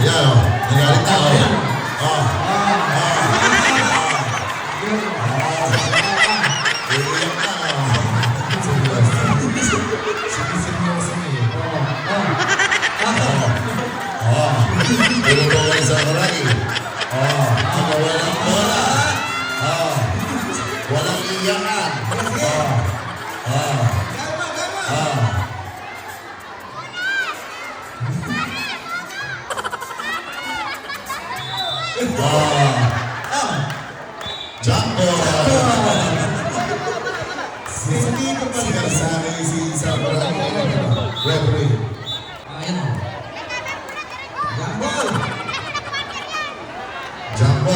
Yan o. Nagalit na o. Iiyak na o. Siniseryoso niya. Pinagawin sa karay. Walang bola. Walang iyakan. Jumbo! Hindi ko pa nagsasanay si Sabra. Referee. Ayan o. Jambol! Jumbo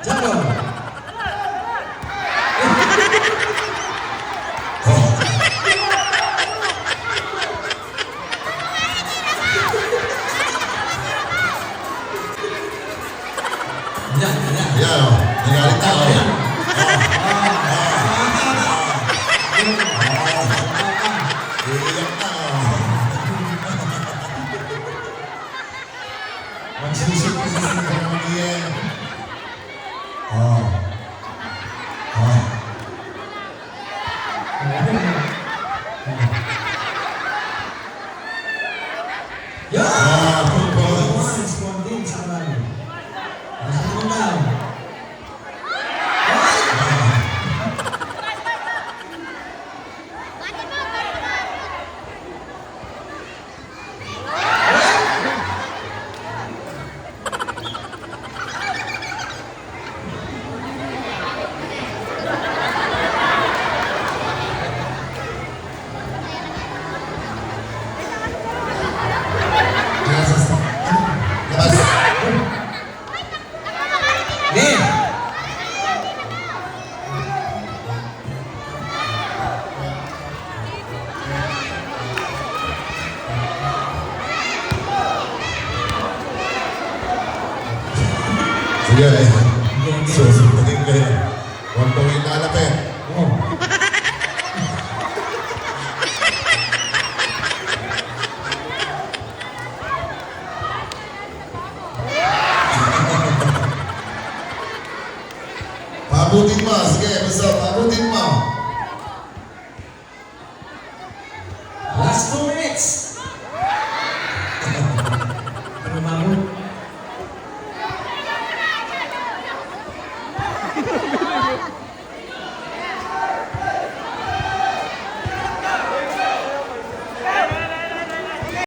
Jambol! Yan. Yan o. Nagalit na o. Iiyak na o. Magsusip ka sa sinagamiyan. Yan! Good points. Responding sa mga. Nasa mo na. Game! Sige. Susunodin kayo. Huwag kong inalapit.